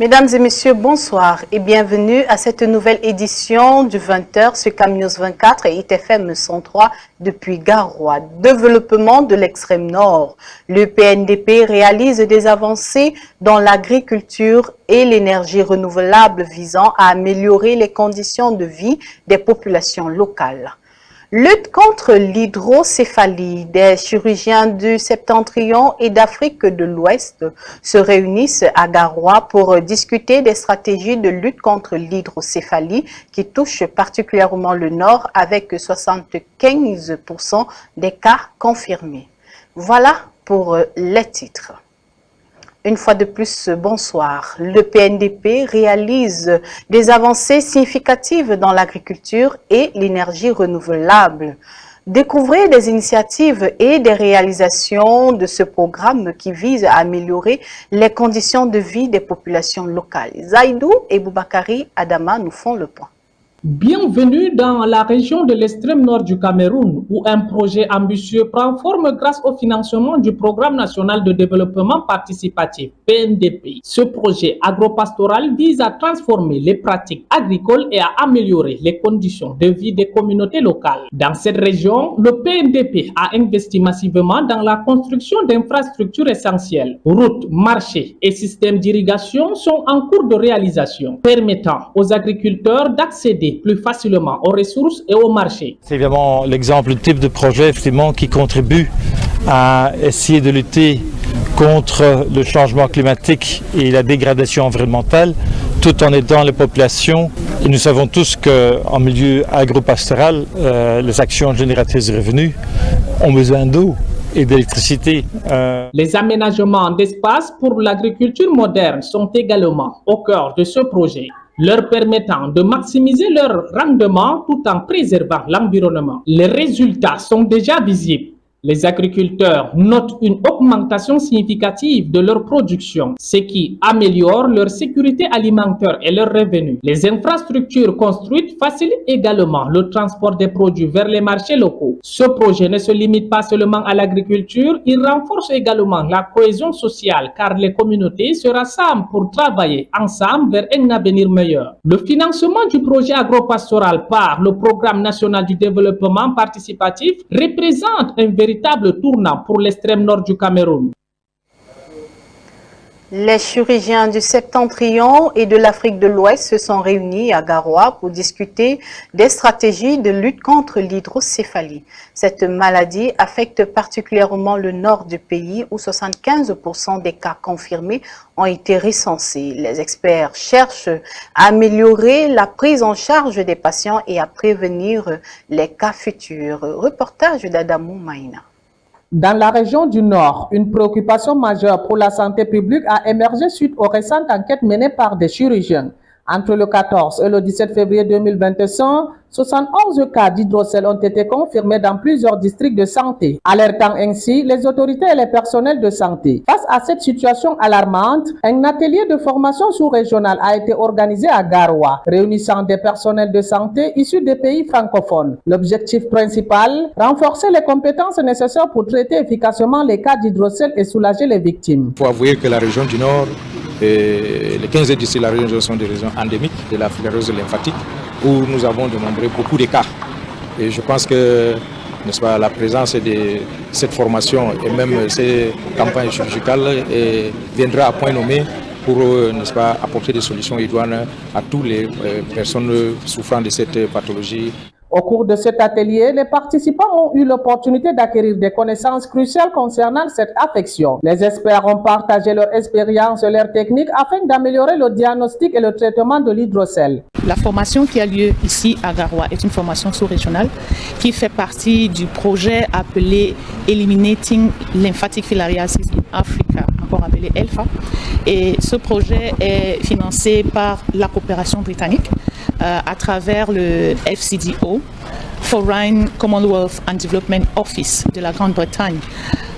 Mesdames et messieurs, bonsoir et bienvenue à cette nouvelle édition du 20h sur Camnews 24 et ITFM 103 depuis Garoua. Développement de l'extrême nord. Le PNDP réalise des avancées dans l'agriculture et l'énergie renouvelable visant à améliorer les conditions de vie des populations locales. Lutte contre l'hydrocéphalie. Des chirurgiens du Septentrion et d'Afrique de l'Ouest se réunissent à Garoua pour discuter des stratégies de lutte contre l'hydrocéphalie qui touche particulièrement le Nord avec 75% des cas confirmés. Voilà pour les titres. Une fois de plus, bonsoir. Le PNDP réalise des avancées significatives dans l'agriculture et l'énergie renouvelable. Découvrez des initiatives et des réalisations de ce programme qui vise à améliorer les conditions de vie des populations locales. Zaïdou et Boubakari Adama nous font le point. Bienvenue dans la région de l'extrême nord du Cameroun, où un projet ambitieux prend forme grâce au financement du Programme national de développement participatif, PNDP. Ce projet agropastoral vise à transformer les pratiques agricoles et à améliorer les conditions de vie des communautés locales. Dans cette région, le PNDP a investi massivement dans la construction d'infrastructures essentielles. Routes, marchés et systèmes d'irrigation sont en cours de réalisation, permettant aux agriculteurs d'accéder plus facilement aux ressources et au marché. C'est évidemment l'exemple type de projet effectivement qui contribue à essayer de lutter contre le changement climatique et la dégradation environnementale tout en aidant les populations. Et nous savons tous qu'en milieu agropastoral, les actions génératrices de revenus ont besoin d'eau et d'électricité. Les aménagements d'espace pour l'agriculture moderne sont également au cœur de ce projet, leur permettant de maximiser leur rendement tout en préservant l'environnement. Les résultats sont déjà visibles. Les agriculteurs notent une augmentation significative de leur production, ce qui améliore leur sécurité alimentaire et leurs revenus. Les infrastructures construites facilitent également le transport des produits vers les marchés locaux. Ce projet ne se limite pas seulement à l'agriculture, il renforce également la cohésion sociale car les communautés se rassemblent pour travailler ensemble vers un avenir meilleur. Le financement du projet agropastoral par le Programme national du développement participatif représente un véritable tournant pour l'extrême nord du Cameroun. Les chirurgiens du Septentrion et de l'Afrique de l'Ouest se sont réunis à Garoua pour discuter des stratégies de lutte contre l'hydrocéphalie. Cette maladie affecte particulièrement le nord du pays où 75% des cas confirmés ont été recensés. Les experts cherchent à améliorer la prise en charge des patients et à prévenir les cas futurs. Reportage d'Adamou Maïna. Dans la région du Nord, une préoccupation majeure pour la santé publique a émergé suite aux récentes enquêtes menées par des chirurgiens. Entre le 14 et le 17 février 2021, 71 cas d'hydrocèle ont été confirmés dans plusieurs districts de santé, alertant ainsi les autorités et les personnels de santé. Face à cette situation alarmante, un atelier de formation sous-régional a été organisé à Garoua, réunissant des personnels de santé issus des pays francophones. L'objectif principal, renforcer les compétences nécessaires pour traiter efficacement les cas d'hydrocèle et soulager les victimes. Il faut avouer que la région du Nord, les 15 d'ici la région sont des régions endémiques de la filariose lymphatique où nous avons dénombré beaucoup de cas. Et je pense que n'est-ce pas, la présence de cette formation et même ces campagnes chirurgicales viendra à point nommé pour n'est-ce pas, apporter des solutions idoines à toutes les personnes souffrant de cette pathologie. Au cours de cet atelier, les participants ont eu l'opportunité d'acquérir des connaissances cruciales concernant cette affection. Les experts ont partagé leur expérience et leurs techniques afin d'améliorer le diagnostic et le traitement de l'hydrocèle. La formation qui a lieu ici à Garoua est une formation sous-régionale qui fait partie du projet appelé Eliminating Lymphatic Filariasis in Africa, encore appelé ELFA. Et ce projet est financé par la coopération britannique à travers le FCDO, Foreign Commonwealth and Development Office de la Grande-Bretagne.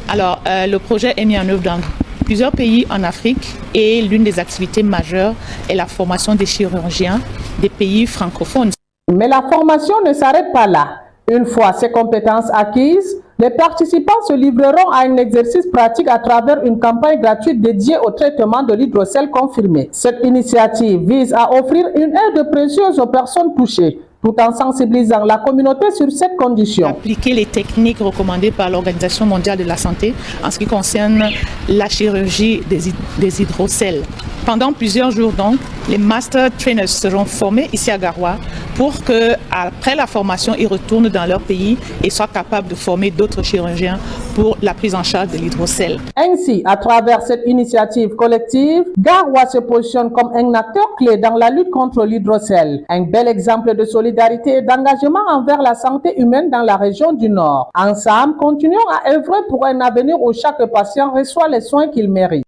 Alors, le projet est mis en œuvre dans plusieurs pays en Afrique et l'une des activités majeures est la formation des chirurgiens des pays francophones. Mais la formation ne s'arrête pas là. Une fois ces compétences acquises, Les participants se livreront à un exercice pratique à travers une campagne gratuite dédiée au traitement de l'hydrocèle confirmé. Cette initiative vise à offrir une aide précieuse aux personnes touchées, tout en sensibilisant la communauté sur cette condition. Appliquer les techniques recommandées par l'Organisation mondiale de la santé en ce qui concerne la chirurgie des hydrocèles. Pendant plusieurs jours donc, les master trainers seront formés ici à Garoua pour que, après la formation, ils retournent dans leur pays et soient capables de former d'autres chirurgiens pour la prise en charge de l'hydrocèle. Ainsi, à travers cette initiative collective, Garoua se positionne comme un acteur clé dans la lutte contre l'hydrocèle. Un bel exemple de solidarité et d'engagement envers la santé humaine dans la région du Nord. Ensemble, continuons à œuvrer pour un avenir où chaque patient reçoit les soins qu'il mérite.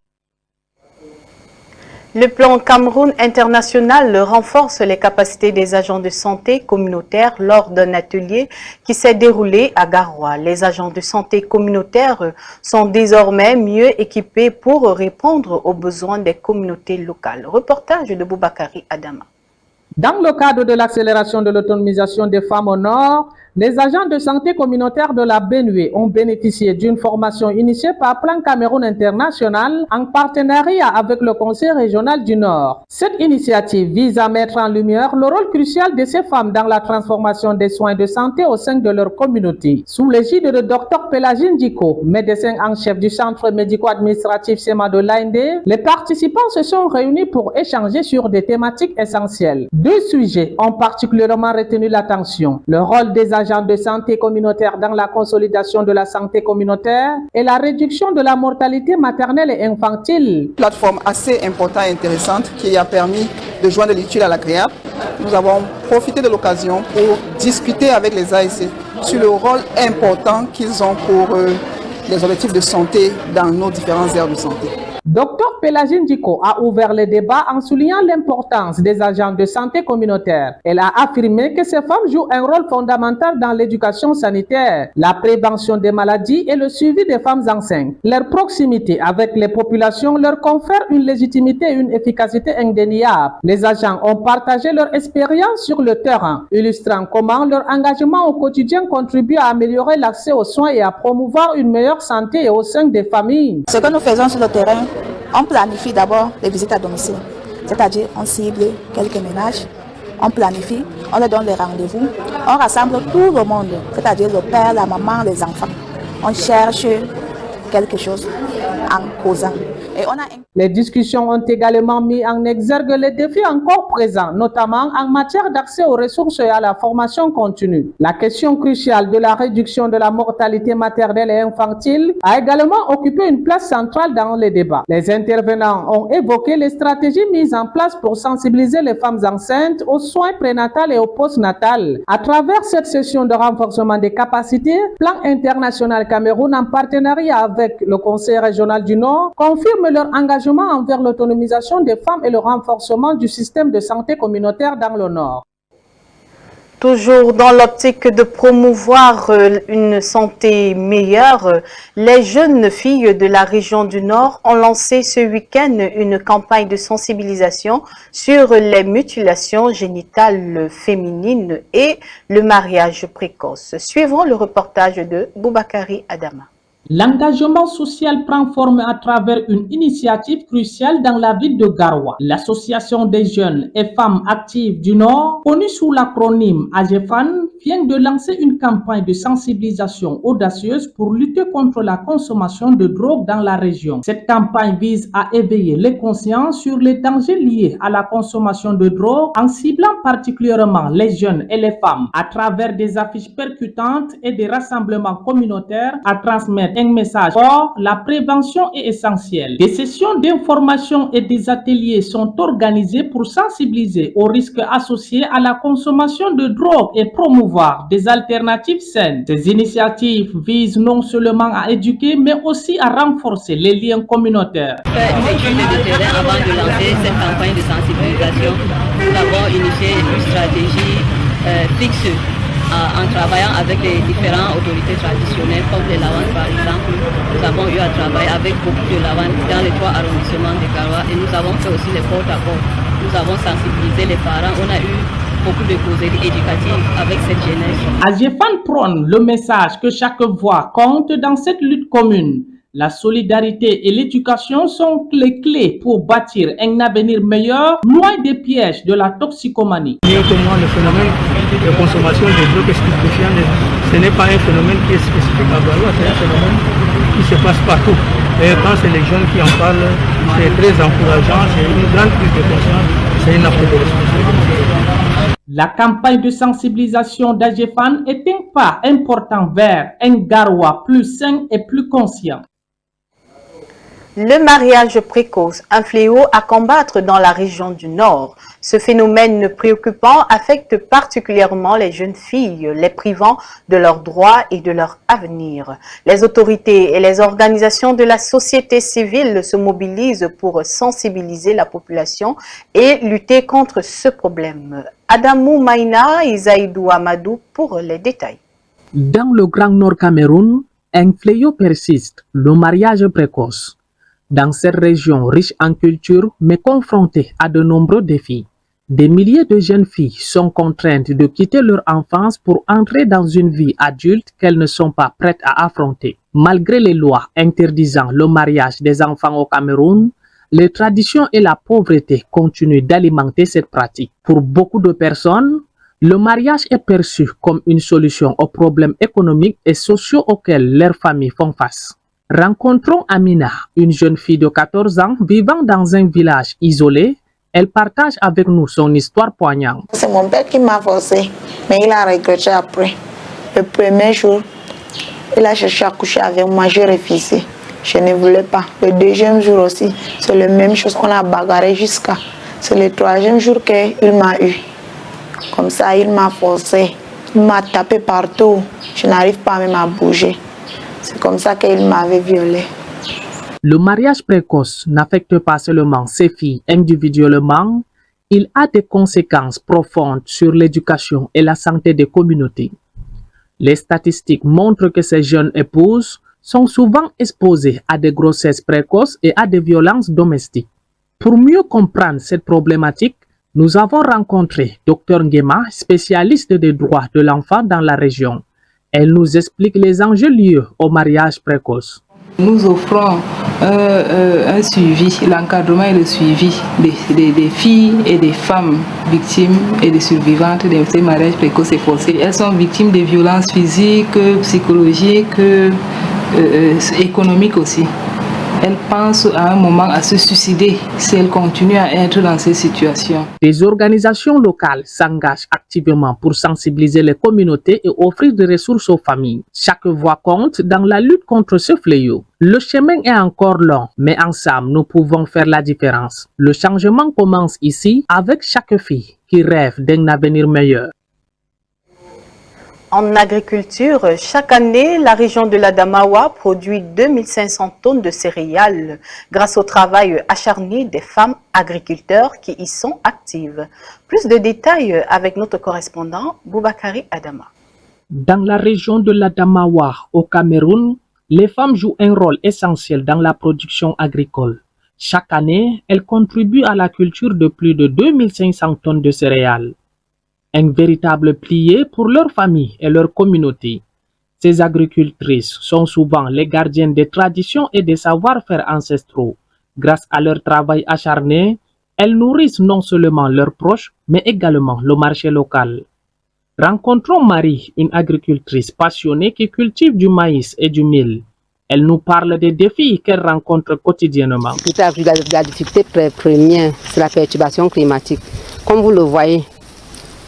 Le plan Cameroun international renforce les capacités des agents de santé communautaires lors d'un atelier qui s'est déroulé à Garoua. Les agents de santé communautaires sont désormais mieux équipés pour répondre aux besoins des communautés locales. Reportage de Boubakari Adama. Dans le cadre de l'accélération de l'autonomisation des femmes au Nord, les agents de santé communautaire de la Benue ont bénéficié d'une formation initiée par Plan Cameroun International en partenariat avec le Conseil régional du Nord. Cette initiative vise à mettre en lumière le rôle crucial de ces femmes dans la transformation des soins de santé au sein de leur communauté. Sous l'égide de Dr Pélagine Diko, médecin en chef du centre médico-administratif SEMA de l'AND, les participants se sont réunis pour échanger sur des thématiques essentielles. Deux sujets ont particulièrement retenu l'attention: le rôle des agents de santé communautaire dans la consolidation de la santé communautaire et la réduction de la mortalité maternelle et infantile. Plateforme assez importante et intéressante qui a permis de joindre l'utile à l'agréable. Nous avons profité de l'occasion pour discuter avec les ASC sur le rôle important qu'ils ont pour les objectifs de santé dans nos différentes aires de santé. Dr Pélagine Diko a ouvert le débat en soulignant l'importance des agents de santé communautaire. Elle a affirmé que ces femmes jouent un rôle fondamental dans l'éducation sanitaire, la prévention des maladies et le suivi des femmes enceintes. Leur proximité avec les populations leur confère une légitimité et une efficacité indéniables. Les agents ont partagé leur expérience sur le terrain, illustrant comment leur engagement au quotidien contribue à améliorer l'accès aux soins et à promouvoir une meilleure santé au sein des familles. Ce que nous faisons sur le terrain, on planifie d'abord les visites à domicile, c'est-à-dire on cible quelques ménages, on planifie, on leur donne les rendez-vous, on rassemble tout le monde, c'est-à-dire le père, la maman, les enfants. On cherche quelque chose en causant. Les discussions ont également mis en exergue les défis encore présents, notamment en matière d'accès aux ressources et à la formation continue. La question cruciale de la réduction de la mortalité maternelle et infantile a également occupé une place centrale dans les débats. Les intervenants ont évoqué les stratégies mises en place pour sensibiliser les femmes enceintes aux soins prénatals et au postnatal. À travers cette session de renforcement des capacités, Plan International Cameroun, en partenariat avec le Conseil régional du Nord, confirme leur engagement envers l'autonomisation des femmes et le renforcement du système de santé communautaire dans le Nord. Toujours dans l'optique de promouvoir une santé meilleure, les jeunes filles de la région du Nord ont lancé ce week-end une campagne de sensibilisation sur les mutilations génitales féminines et le mariage précoce. Suivons le reportage de Boubakari Adama. L'engagement social prend forme à travers une initiative cruciale dans la ville de Garoua. L'Association des jeunes et femmes actives du Nord, connue sous l'acronyme AGEFAN, vient de lancer une campagne de sensibilisation audacieuse pour lutter contre la consommation de drogue dans la région. Cette campagne vise à éveiller les consciences sur les dangers liés à la consommation de drogue en ciblant particulièrement les jeunes et les femmes à travers des affiches percutantes et des rassemblements communautaires à transmettre un message fort: la prévention est essentielle. Des sessions d'information et des ateliers sont organisés pour sensibiliser aux risques associés à la consommation de drogue et promouvoir des alternatives saines. Ces initiatives visent non seulement à éduquer, mais aussi à renforcer les liens communautaires. Une étude de terrain avant de lancer cette campagne de sensibilisation. Nous avons initié une stratégie fixe en travaillant avec les différentes autorités traditionnelles comme les Lawan par exemple. Nous avons eu à travailler avec beaucoup de Lawan dans les 3 arrondissements de Garoua et nous avons fait aussi les porte-à-porte. Nous avons sensibilisé les parents. On a eu beaucoup de causeries éducatives avec cette jeunesse. AGEFAN prône le message que chaque voix compte dans cette lutte commune. La solidarité et l'éducation sont les clés pour bâtir un avenir meilleur, loin des pièges de la toxicomanie. Mieux que moi, le phénomène de consommation de drogues stupéfiantes, ce n'est pas un phénomène qui est spécifique à Garoua, c'est un phénomène qui se passe partout. Et quand c'est les jeunes qui en parlent, c'est très encourageant, c'est une grande prise de conscience, c'est une acte de responsabilité. La campagne de sensibilisation d'AGEFAN est un pas important vers un Garoua plus sain et plus conscient. Le mariage précoce, un fléau à combattre dans la région du Nord. Ce phénomène préoccupant affecte particulièrement les jeunes filles, les privant de leurs droits et de leur avenir. Les autorités et les organisations de la société civile se mobilisent pour sensibiliser la population et lutter contre ce problème. Adamou Maïna et Zaïdou Amadou pour les détails. Dans le Grand Nord Cameroun, un fléau persiste, le mariage précoce. Dans cette région riche en culture mais confrontée à de nombreux défis, des milliers de jeunes filles sont contraintes de quitter leur enfance pour entrer dans une vie adulte qu'elles ne sont pas prêtes à affronter. Malgré les lois interdisant le mariage des enfants au Cameroun, les traditions et la pauvreté continuent d'alimenter cette pratique. Pour beaucoup de personnes, le mariage est perçu comme une solution aux problèmes économiques et sociaux auxquels leurs familles font face. Rencontrons Amina, une jeune fille de 14 ans vivant dans un village isolé. Elle partage avec nous son histoire poignante. C'est mon père qui m'a forcé, mais il a regretté après. Le premier jour, il a cherché à coucher avec moi, j'ai refusé. Je ne voulais pas. Le deuxième jour aussi, c'est la même chose, on a bagarré jusqu'à. C'est le troisième jour qu'il m'a eu. Comme ça, il m'a forcé, il m'a tapé partout. Je n'arrive pas même à bouger. C'est comme ça qu'il m'avait violée. Le mariage précoce n'affecte pas seulement ces filles individuellement, il a des conséquences profondes sur l'éducation et la santé des communautés. Les statistiques montrent que ces jeunes épouses sont souvent exposées à des grossesses précoces et à des violences domestiques. Pour mieux comprendre cette problématique, nous avons rencontré Dr Nguema, spécialiste des droits de l'enfant dans la région. Elle nous explique les enjeux liés au mariage précoce. Nous offrons un suivi, l'encadrement et le suivi des filles et des femmes victimes et des survivantes de ces mariages précoces et forcés. Elles sont victimes de violences physiques, psychologiques, économiques aussi. Elles pensent à un moment à se suicider si elles continuent à être dans ces situations. Des organisations locales s'engagent activement pour sensibiliser les communautés et offrir des ressources aux familles. Chaque voix compte dans la lutte contre ce fléau. Le chemin est encore long, mais ensemble, nous pouvons faire la différence. Le changement commence ici avec chaque fille qui rêve d'un avenir meilleur. En agriculture, chaque année, la région de l'Adamawa produit 2500 tonnes de céréales grâce au travail acharné des femmes agriculteurs qui y sont actives. Plus de détails avec notre correspondant Boubakari Adama. Dans la région de l'Adamawa, au Cameroun, les femmes jouent un rôle essentiel dans la production agricole. Chaque année, elles contribuent à la culture de plus de 2500 tonnes de céréales. Un véritable pilier pour leur famille et leur communauté. Ces agricultrices sont souvent les gardiennes des traditions et des savoir-faire ancestraux. Grâce à leur travail acharné, elles nourrissent non seulement leurs proches, mais également le marché local. Rencontrons Marie, une agricultrice passionnée qui cultive du maïs et du mil. Elle nous parle des défis qu'elle rencontre quotidiennement. La difficulté première, c'est la perturbation climatique. Comme vous le voyez,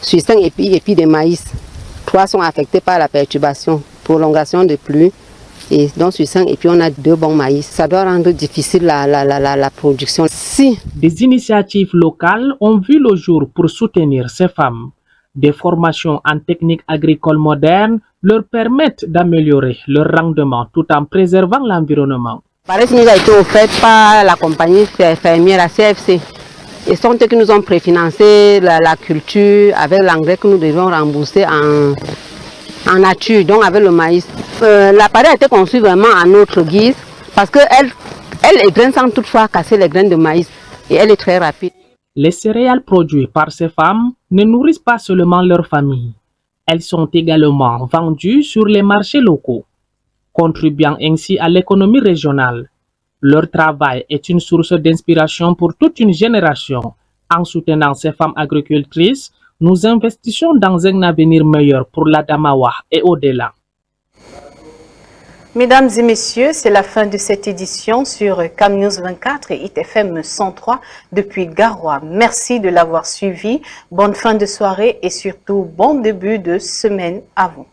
sur 5 épis de maïs, 3 sont affectés par la perturbation, prolongation de pluie. Et donc sur 5 épis, on a 2 bons maïs. Ça doit rendre difficile la production. Si des initiatives locales ont vu le jour pour soutenir ces femmes. Des formations en techniques agricoles modernes leur permettent d'améliorer leur rendement tout en préservant l'environnement. Pareil, nous a été offert par la compagnie fermière, la CFC. Et sont eux qui nous ont préfinancé la culture avec l'engrais que nous devions rembourser en nature, donc avec le maïs. L'appareil a été conçu vraiment à notre guise parce qu'elle égraine sans toutefois casser les graines de maïs et elle est très rapide. Les céréales produites par ces femmes ne nourrissent pas seulement leur famille. Elles sont également vendues sur les marchés locaux, contribuant ainsi à l'économie régionale. Leur travail est une source d'inspiration pour toute une génération. En soutenant ces femmes agricultrices, nous investissons dans un avenir meilleur pour l'Adamawa et au-delà. Mesdames et messieurs, c'est la fin de cette édition sur CamNews 24 et ITFM 103 depuis Garoua. Merci de l'avoir suivi. Bonne fin de soirée et surtout bon début de semaine à vous.